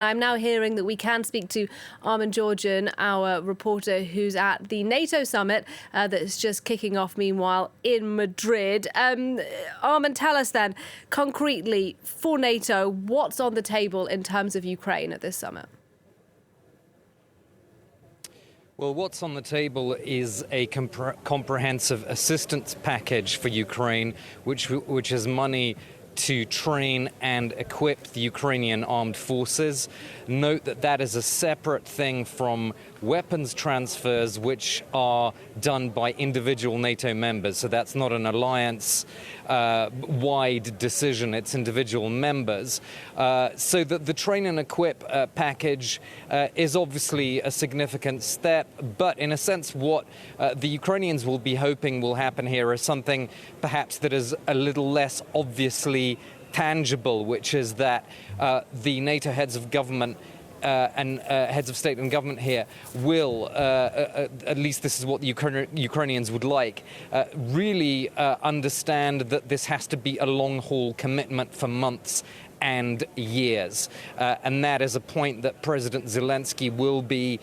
I'm now hearing that we can speak to Armin Georgian, our reporter who's at the NATO summit that's just kicking off, meanwhile, in Madrid. Armin, tell us then, concretely, for NATO, what's on the table in terms of Ukraine at this summit? Well, what's on the table is a comprehensive assistance package for Ukraine, which is money to train and equip the Ukrainian armed forces. Note that that is a separate thing from weapons transfers, which are done by individual NATO members. So that's not an alliance-wide decision, it's individual members. So that the train and equip package is obviously a significant step, but in a sense what the Ukrainians will be hoping will happen here is something perhaps that is a little less obviously tangible, which is that the NATO heads of government and heads of state and government here will, at least this is what the Ukrainians would like, really understand that this has to be a long-haul commitment for months and years. And that is a point that President Zelensky will be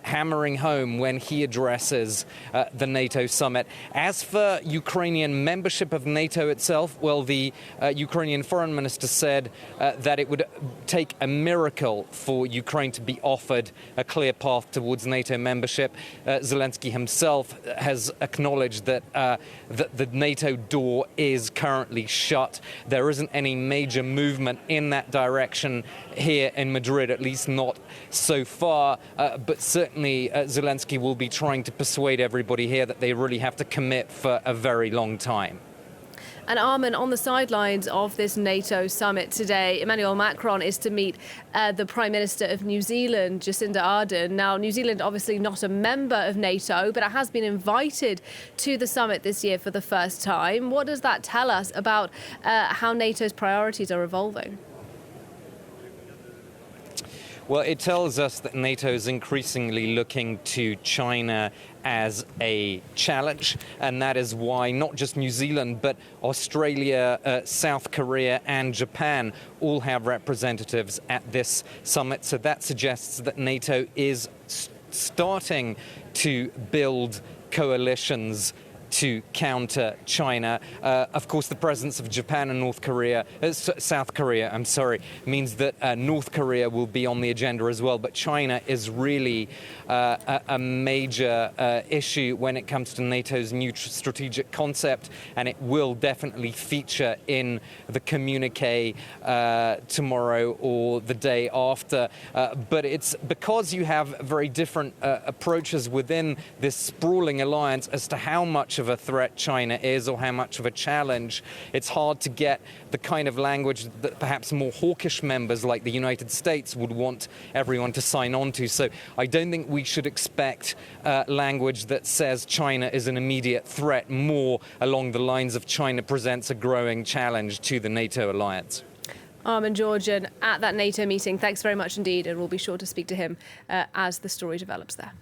hammering home when he addresses the NATO summit. As for Ukrainian membership of NATO itself, well, the Ukrainian foreign minister said that it would take a miracle for Ukraine to be offered a clear path towards NATO membership. Zelensky himself has acknowledged that the NATO door is currently shut. There isn't any major movement in that direction here in Madrid, at least not so far. But certainly Zelensky will be trying to persuade everybody here that they really have to commit for a very long time. And Armin, on the sidelines of this NATO summit today, Emmanuel Macron is to meet the Prime Minister of New Zealand, Jacinda Ardern. Now, New Zealand obviously not a member of NATO, but it has been invited to the summit this year for the first time. What does that tell us about how NATO's priorities are evolving? Well, it tells us that NATO is increasingly looking to China as a challenge, and that is why not just New Zealand, but Australia, South Korea and Japan all have representatives at this summit. So that suggests that NATO is starting to build coalitions to counter China. Of course, the presence of Japan and South Korea, means that North Korea will be on the agenda as well. But China is really a major issue when it comes to NATO's new strategic concept, and it will definitely feature in the communique tomorrow or the day after. But it's because you have very different approaches within this sprawling alliance as to how much of a threat China is or how much of a challenge. It's hard to get the kind of language that perhaps more hawkish members like the United States would want everyone to sign on to. So I don't think we should expect language that says China is an immediate threat, more along the lines of China presents a growing challenge to the NATO alliance. Armin Georgian at that NATO meeting. Thanks very much indeed, and we'll be sure to speak to him as the story develops there.